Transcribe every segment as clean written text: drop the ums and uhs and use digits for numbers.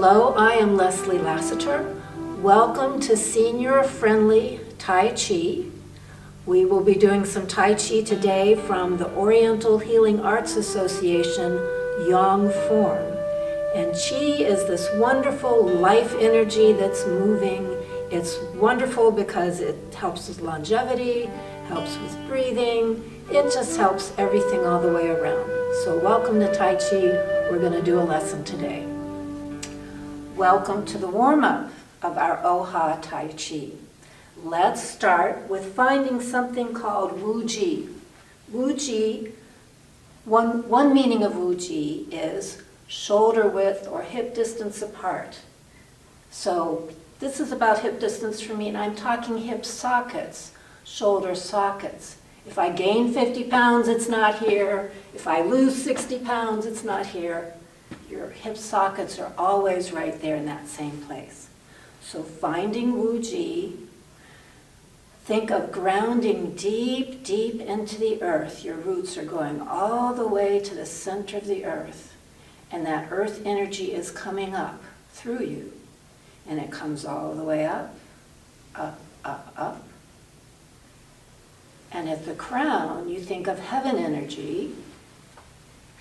Hello, I am Leslie Lassiter. Welcome to Senior Friendly Tai Chi. We will be doing some Tai Chi today from the Oriental Healing Arts Association Yang form. And Chi is this wonderful life energy that's moving. It's wonderful because it helps with longevity, helps with breathing. It just helps everything all the way around. So welcome to Tai Chi. We're going to do a lesson today. Welcome to the warm-up of our Oha Tai Chi. Let's start with finding something called Wu Ji. Wu Ji, one meaning of Wu Ji is shoulder width or hip distance apart. So this is about hip distance for me, and I'm talking hip sockets, shoulder sockets. If I gain 50 pounds, it's not here. If I lose 60 pounds, it's not here. Your hip sockets are always right there in that same place. So finding Wu Ji, think of grounding deep, deep into the earth. Your roots are going all the way to the center of the earth. And that earth energy is coming up through you. And it comes all the way up, up, up, up. And at the crown, you think of heaven energy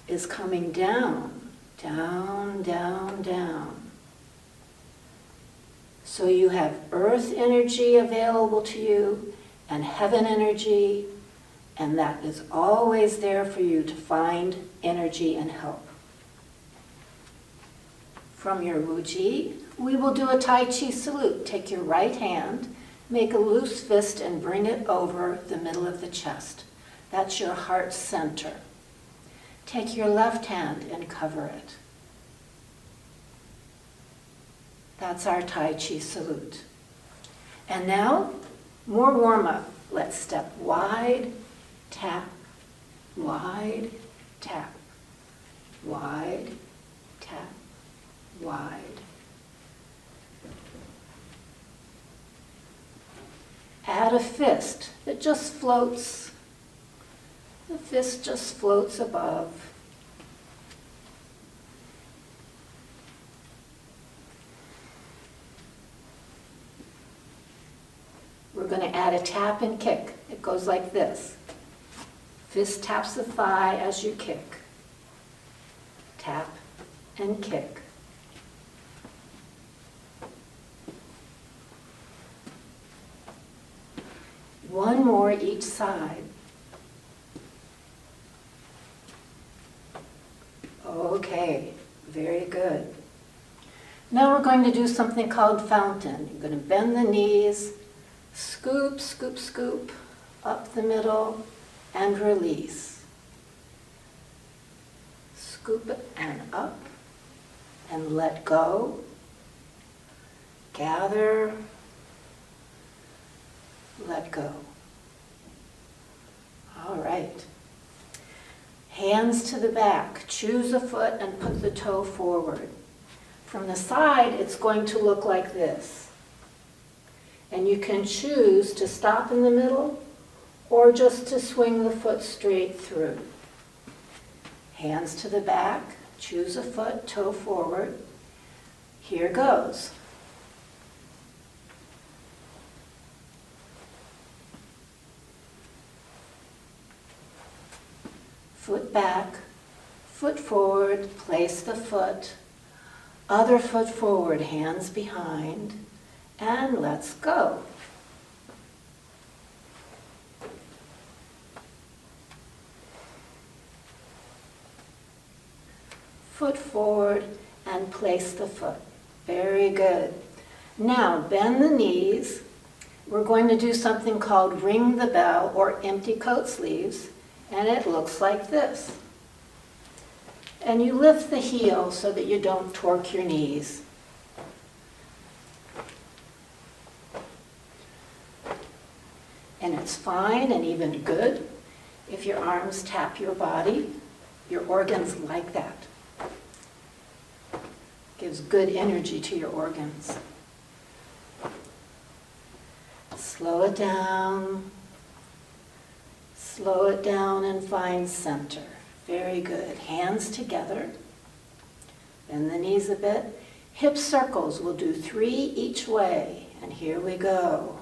is coming down. Down, down, down. So you have earth energy available to you and heaven energy, and that is always there for you to find energy and help. From your Wu Ji, we will do a Tai Chi salute. Take your right hand, make a loose fist and bring it over the middle of the chest. That's your heart center. Take your left hand and cover it. That's our Tai Chi salute. And now, more warm-up. Let's step wide, tap, wide, tap, wide, tap, wide. Add a fist that just floats. The fist just floats above. We're going to add a tap and kick. It goes like this. Fist taps the thigh as you kick. Tap and kick. One more each side. Okay, very good. Now we're going to do something called fountain. You're going to bend the knees, scoop, scoop, scoop, up the middle, and release. Scoop it and up, and let go. Gather, let go. All right. Hands to the back. Choose a foot and put the toe forward. From the side, it's going to look like this. And you can choose to stop in the middle or just to swing the foot straight through. Hands to the back. Choose a foot, toe forward. Here goes. Foot back, foot forward, place the foot, other foot forward, hands behind, and let's go. Foot forward and place the foot. Very good. Now bend the knees. We're going to do something called ring the bell or empty coat sleeves. And it looks like this. And you lift the heel so that you don't torque your knees. And it's fine and even good if your arms tap your body. Your organs like that. Gives good energy to your organs. Slow it down. Slow it down and find center. Very good. Hands together. Bend the knees a bit. Hip circles, we'll do 3 each way, and here we go.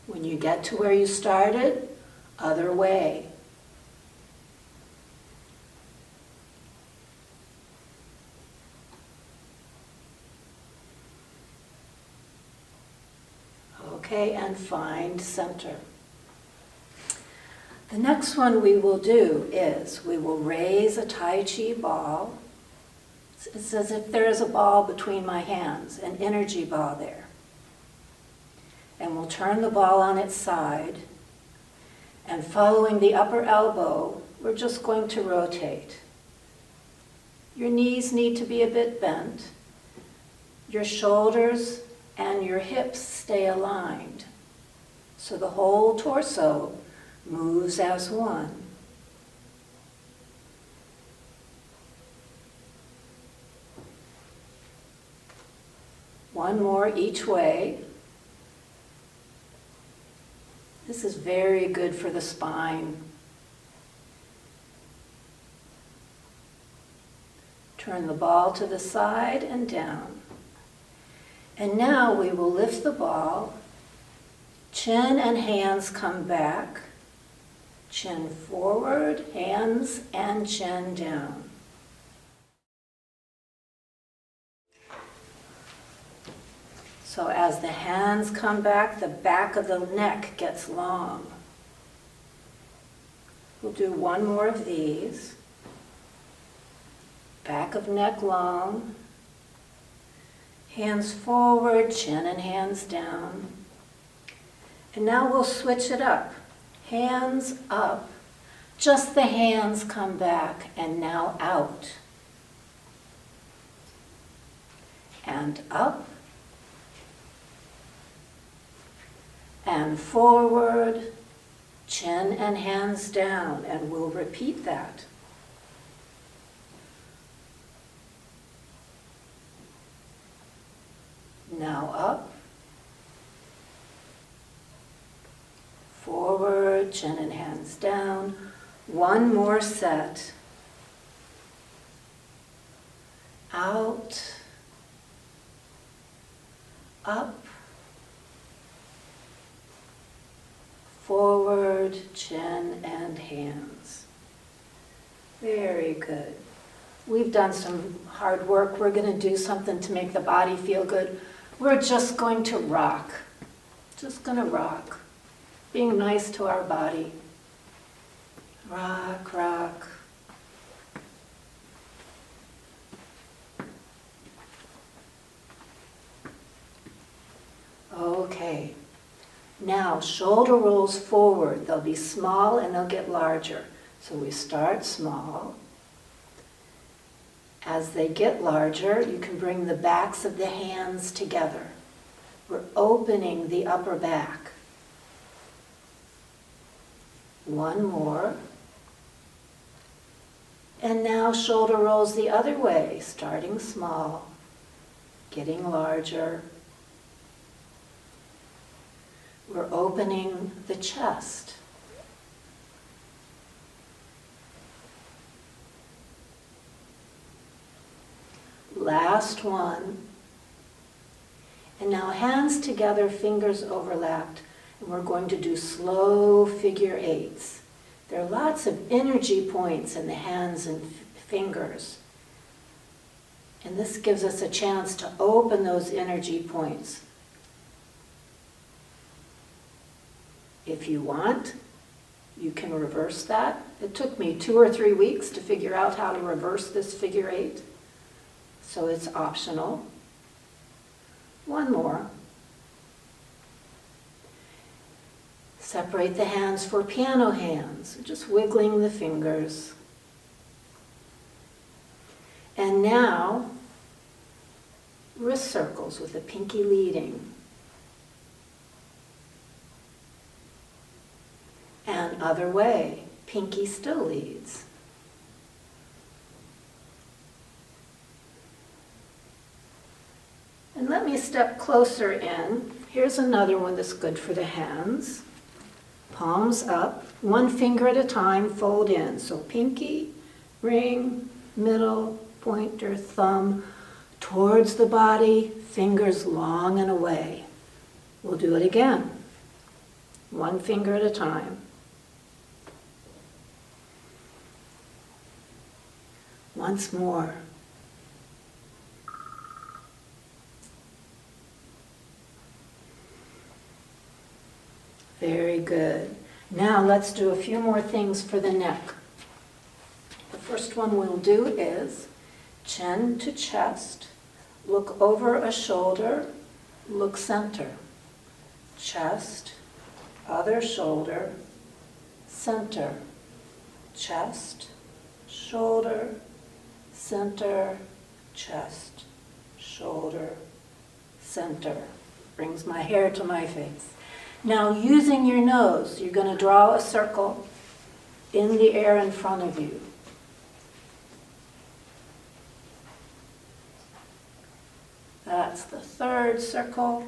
When you get to where you started, other way. Okay, and find center. The next one we will do is we will raise a Tai Chi ball. It's as if there is a ball between my hands, an energy ball there. And we'll turn the ball on its side, and following the upper elbow, we're just going to rotate. Your knees need to be a bit bent. Your shoulders and your hips stay aligned, so the whole torso moves as one. One more each way. This is very good for the spine. Turn the ball to the side and down. And now we will lift the ball. Chin and hands come back. Chin forward, hands and chin down. So as the hands come back, the back of the neck gets long. We'll do one more of these. Back of neck long. Hands forward, chin and hands down. And now we'll switch it up. Hands up. Just the hands come back, and now out. And up. And forward, chin and hands down, and we'll repeat that. Now up, forward, chin and hands down. One more set. Out, up, forward, chin and hands. Very good. We've done some hard work. We're going to do something to make the body feel good. We're just going to rock. Just going to rock. Being nice to our body. Rock, rock. Okay. Now, shoulder rolls forward. They'll be small and they'll get larger. So we start small. As they get larger, you can bring the backs of the hands together. We're opening the upper back. One more. And now shoulder rolls the other way, starting small, getting larger. We're opening the chest. Last one. And now hands together, fingers overlapped. And we're going to do slow figure eights. There are lots of energy points in the hands and fingers. And this gives us a chance to open those energy points. If you want, you can reverse that. It took me 2 or 3 weeks to figure out how to reverse this figure eight. So it's optional. One more. Separate the hands for piano hands, just wiggling the fingers. And now, wrist circles with the pinky leading. And other way, pinky still leads. And let me step closer in. Here's another one that's good for the hands. Palms up. One finger at a time, fold in. So pinky, ring, middle, pointer, thumb, towards the body, fingers long and away. We'll do it again. One finger at a time. Once more. Very good. Now let's do a few more things for the neck. The first one we'll do is chin to chest, look over a shoulder, look center. Chest, other shoulder, center. Chest, shoulder, center, chest, shoulder, center. Brings my hair to my face. Now using your nose, you're going to draw a circle in the air in front of you. That's the third circle.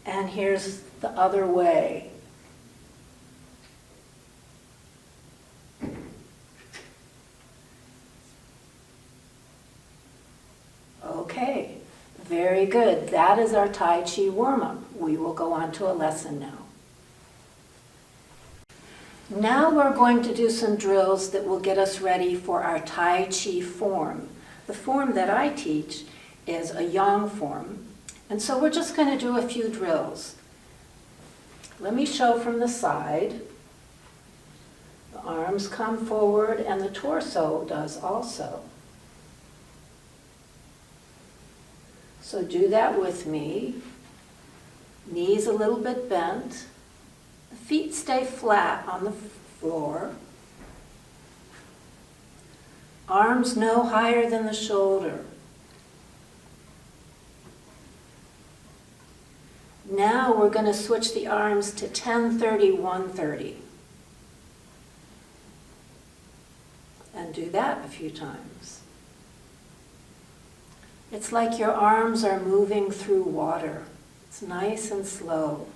And here's the other way. Okay, very good. That is our Tai Chi warm-up. We will go on to a lesson now. Now we're going to do some drills that will get us ready for our Tai Chi form. The form that I teach is a yang form, and so we're just going to do a few drills. Let me show from the side. The arms come forward and the torso does also. So do that with me. Knees a little bit bent. The feet stay flat on the floor. Arms no higher than the shoulder. Now we're going to switch the arms to 10-30, 1-30. And do that a few times. It's like your arms are moving through water. It's nice and slow.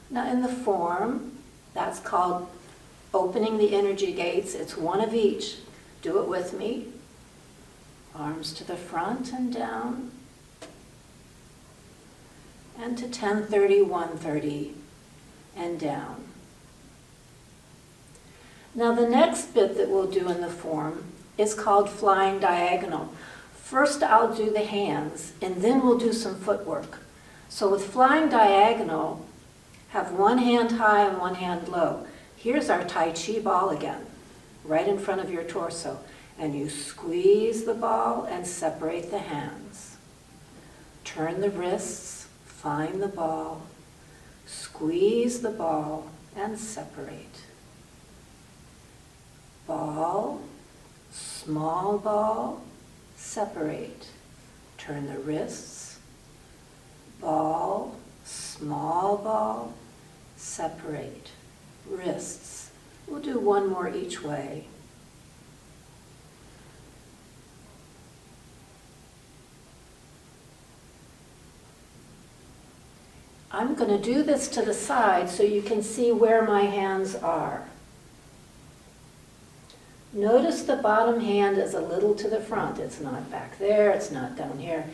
Now in the form, that's called opening the energy gates. It's one of each. Do it with me. Arms to the front and down. And to 10-30, 1-30, and down. Now the next bit that we'll do in the form is called flying diagonal. First I'll do the hands, and then we'll do some footwork. So with flying diagonal, have one hand high and one hand low. Here's our Tai Chi ball again, right in front of your torso. And you squeeze the ball and separate the hands. Turn the wrists, find the ball, squeeze the ball, and separate. Ball, small ball, separate. Turn the wrists, ball, small ball, separate. Wrists. We'll do one more each way. I'm going to do this to the side so you can see where my hands are. Notice the bottom hand is a little to the front. It's not back there, it's not down here.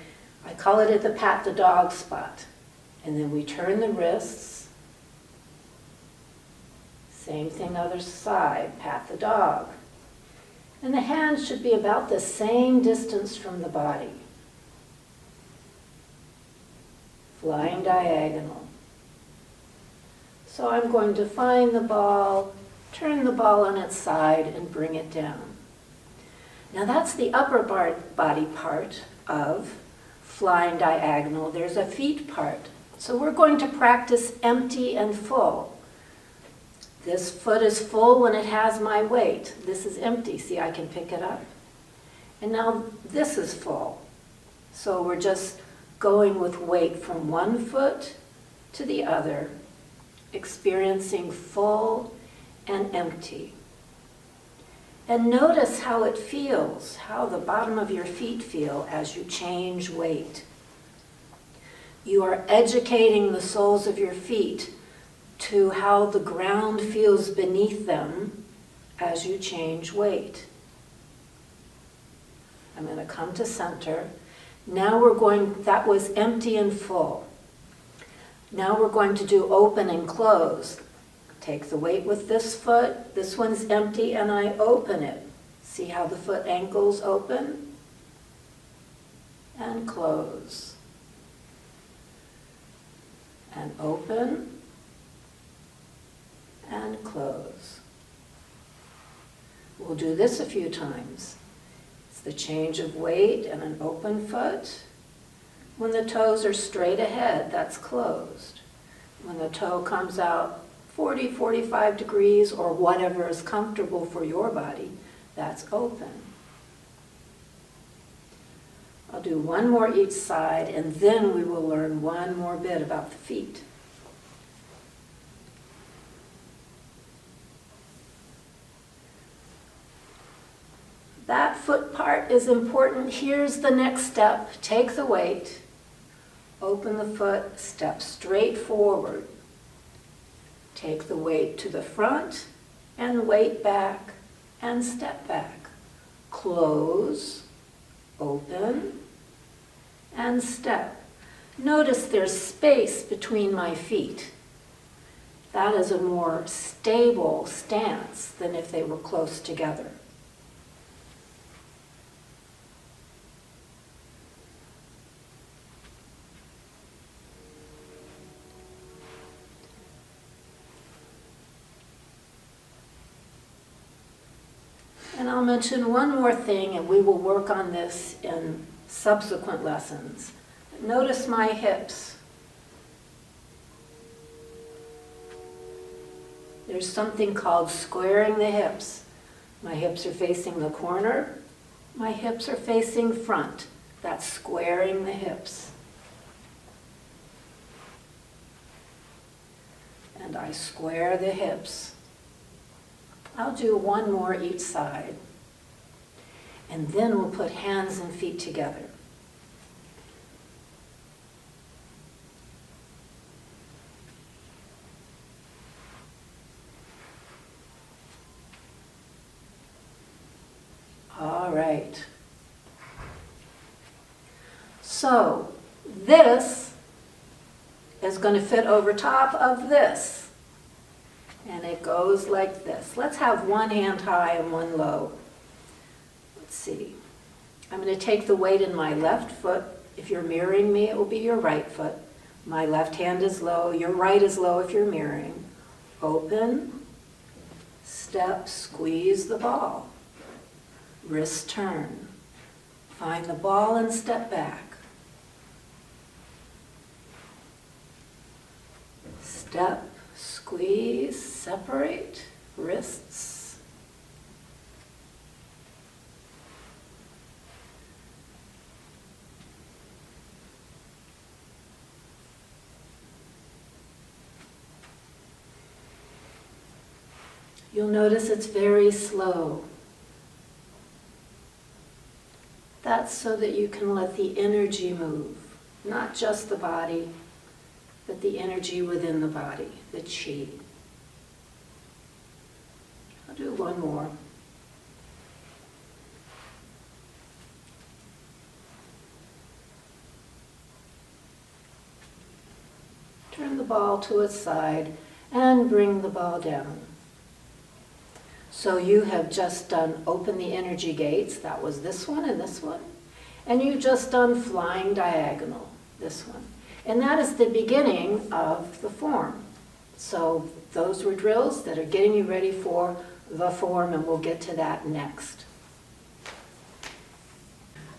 I call it at the pat the dog spot. And then we turn the wrists. Same thing other side, pat the dog. And the hands should be about the same distance from the body. Flying diagonal. So I'm going to find the ball, turn the ball on its side, and bring it down. Now that's the upper body part of flying diagonal. There's a feet part. So we're going to practice empty and full. This foot is full when it has my weight. This is empty. See, I can pick it up. And now this is full. So we're just going with weight from one foot to the other, experiencing full and empty. And notice how it feels, how the bottom of your feet feel as you change weight. You are educating the soles of your feet to how the ground feels beneath them as you change weight. I'm going to come to center. Now we're going, that was empty and full. Now we're going to do open and close. Take the weight with this foot. This one's empty and I open it. See how the foot ankles open? And close. And open. And close. We'll do this a few times. It's the change of weight and an open foot. When the toes are straight ahead, that's closed. When the toe comes out 40, 45 degrees or whatever is comfortable for your body, that's open. I'll do one more each side and then we will learn one more bit about the feet. That foot part is important. Here's the next step. Take the weight, open the foot, step straight forward. Take the weight to the front and weight back and step back. Close, open, and step. Notice there's space between my feet. That is a more stable stance than if they were close together. And I'll mention one more thing, and we will work on this in subsequent lessons. Notice my hips. There's something called squaring the hips. My hips are facing the corner. My hips are facing front. That's squaring the hips. And I square the hips. I'll do one more each side. And then we'll put hands and feet together. All right. So this is going to fit over top of this. And it goes like this. Let's have one hand high and one low. Let's see. I'm going to take the weight in my left foot. If you're mirroring me, it will be your right foot. My left hand is low. Your right is low if you're mirroring. Open, step, squeeze the ball. Wrist turn. Find the ball and step back. Step, squeeze, separate, wrists. You'll notice it's very slow. That's so that you can let the energy move, not just the body, but the energy within the body, the chi. I'll do one more. Turn the ball to its side and bring the ball down. So you have just done open the energy gates, that was this one and this one, and you've just done flying diagonal, this one. And that is the beginning of the form. So those were drills that are getting you ready for the form, and we'll get to that next.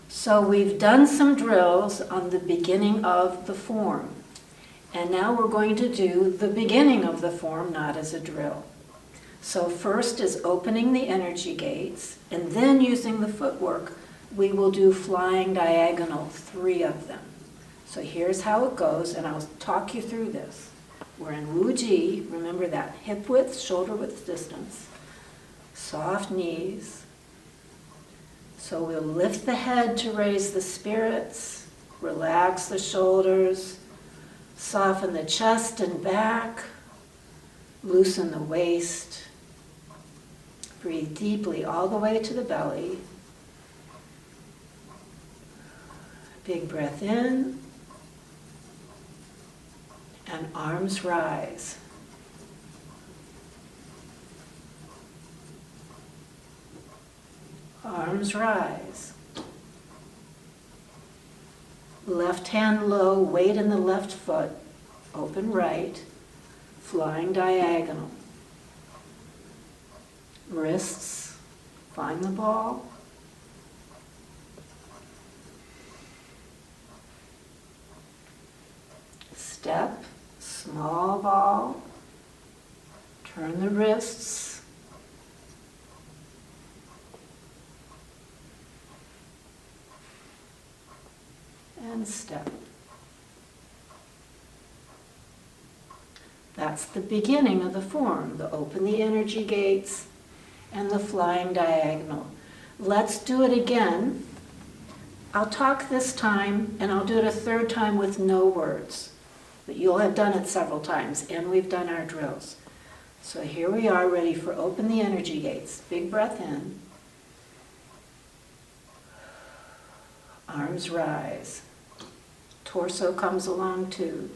So we've done some drills on the beginning of the form. And now we're going to do the beginning of the form, not as a drill. So first is opening the energy gates, and then using the footwork, we will do flying diagonal, 3 of them. So here's how it goes, and I'll talk you through this. We're in Wu Ji, remember that hip width, shoulder width distance. soft knees. So we'll lift the head to raise the spirits, relax the shoulders, soften the chest and back, loosen the waist. Breathe deeply all the way to the belly. Big breath in, and arms rise. Arms rise. Left hand low, weight in the left foot, open right, flying diagonal. Wrists, find the ball. Step, small ball. Turn the wrists. And step. That's the beginning of the form, the open the energy gates and the flying diagonal. Let's do it again. I'll talk this time and I'll do it a third time with no words. But you'll have done it several times and we've done our drills. So here we are ready for open the energy gates. Big breath in. Arms rise. Torso comes along too.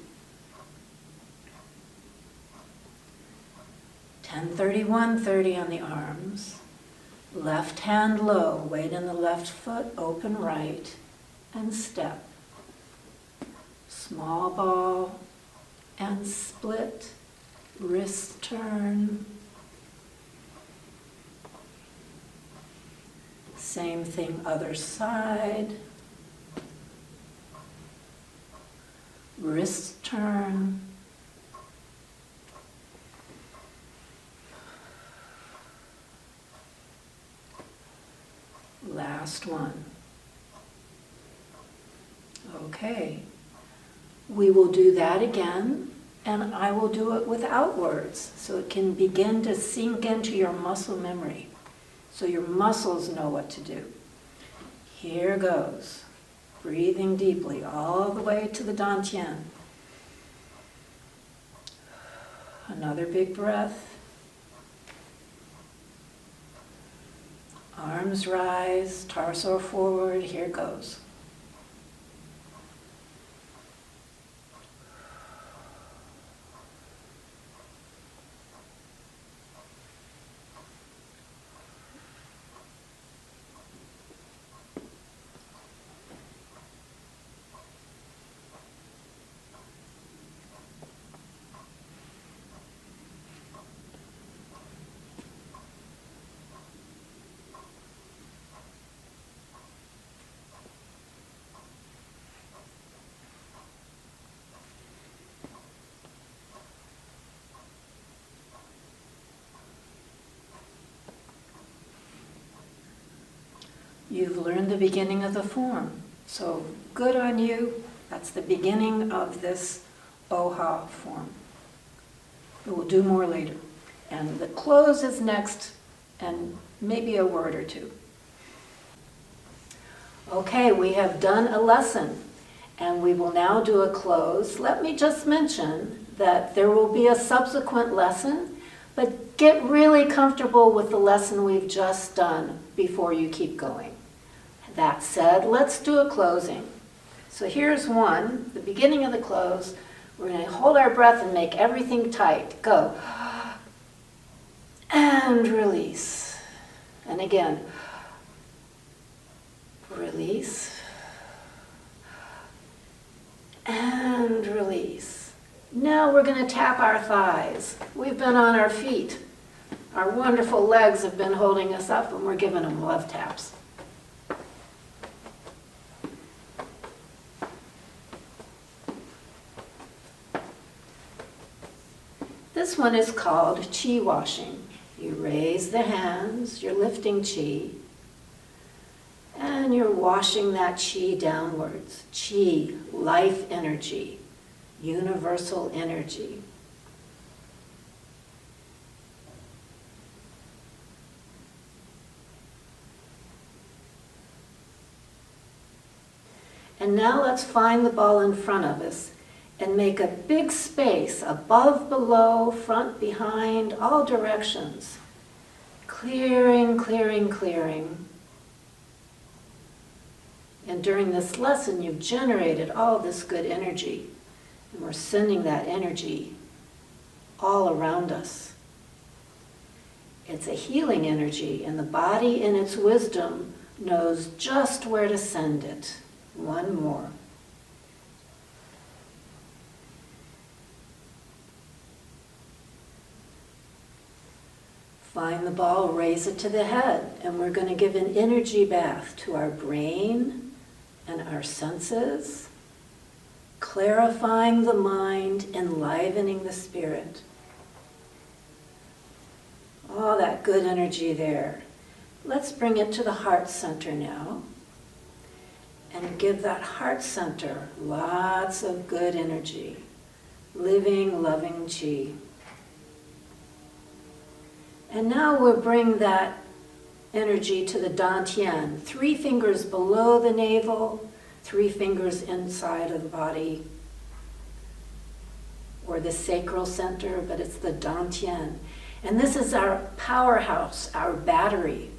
10-30-1-30 on the arms. Left hand low, weight in the left foot, open right, and step. Small ball and split, wrist turn. Same thing other side. Wrist turn. Last one. Okay. We will do that again, and I will do it without words, so it can begin to sink into your muscle memory, so your muscles know what to do. Here goes. Breathing deeply all the way to the Dantian. Another big breath. Arms rise, torso forward, here goes. You've learned the beginning of the form. So good on you. That's the beginning of this OHA form. But we'll do more later. And the close is next, and maybe a word or two. Okay, we have done a lesson, and we will now do a close. Let me just mention that there will be a subsequent lesson, but get really comfortable with the lesson we've just done before you keep going. That said, let's do a closing. So here's one, the beginning of the close. We're going to hold our breath and make everything tight. Go. And release. And again, release. And release. Now we're going to tap our thighs. We've been on our feet. Our wonderful legs have been holding us up, and we're giving them love taps. This one is called chi washing. You raise the hands, you're lifting chi, and you're washing that chi downwards. Chi, life energy, universal energy. And now let's find the ball in front of us and make a big space above, below, front, behind, all directions. Clearing, clearing, clearing. And during this lesson, you've generated all this good energy. And we're sending that energy all around us. It's a healing energy, and the body in its wisdom knows just where to send it. One more. Find the ball, raise it to the head, and we're going to give an energy bath to our brain and our senses, clarifying the mind, enlivening the spirit. All that good energy there. Let's bring it to the heart center now and give that heart center lots of good energy, living, loving chi. And now we'll bring that energy to the dantian, 3 fingers below the navel, 3 fingers inside of the body, or the sacral center, but it's the dantian. And this is our powerhouse, our battery.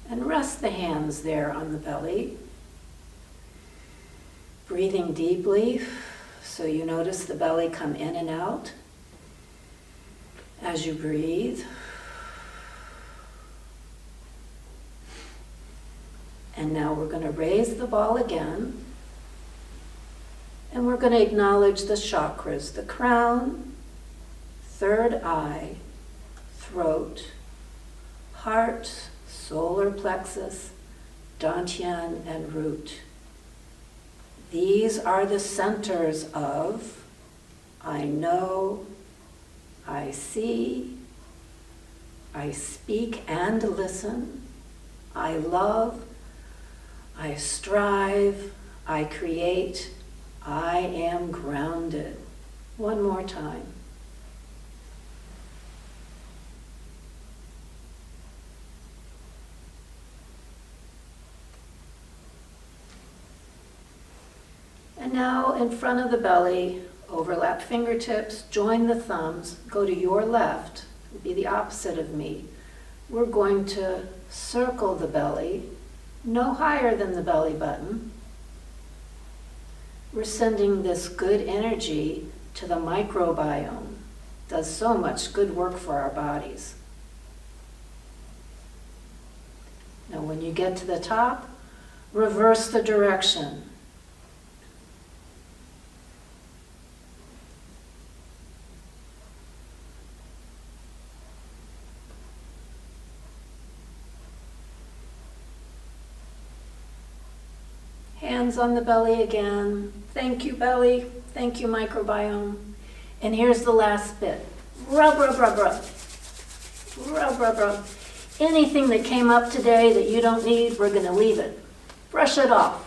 And rest the hands there on the belly. Breathing deeply, so you notice the belly come in and out as you breathe. And now we're going to raise the ball again. And we're going to acknowledge the chakras, the crown, third eye, throat, heart, solar plexus, dantian, and root. These are the centers of I know, I see, I speak and listen, I love, I strive, I create, I am grounded. One more time. And now in front of the belly, overlap fingertips, join the thumbs, go to your left, be the opposite of me. We're going to circle the belly, no higher than the belly button. We're sending this good energy to the microbiome. Does so much good work for our bodies. Now when you get to the top, reverse the direction. Hands on the belly again. Thank you, belly. Thank you, microbiome. And here's the last bit. Rub, rub, rub, rub. Rub, rub, rub. Anything that came up today that you don't need, we're going to leave it. Brush it off.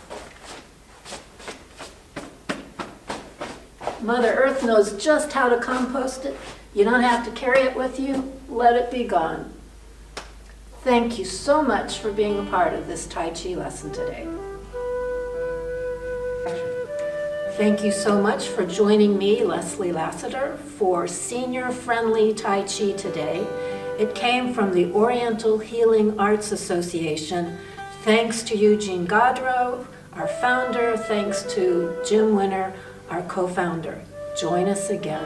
Mother Earth knows just how to compost it. You don't have to carry it with you. Let it be gone. Thank you so much for being a part of this Tai Chi lesson today. Thank you so much for joining me, Leslie Lassiter, for Senior Friendly Tai Chi today. It came from the Oriental Healing Arts Association. Thanks to Eugene Gaudreau, our founder. Thanks to Jim Winner, our co-founder. Join us again.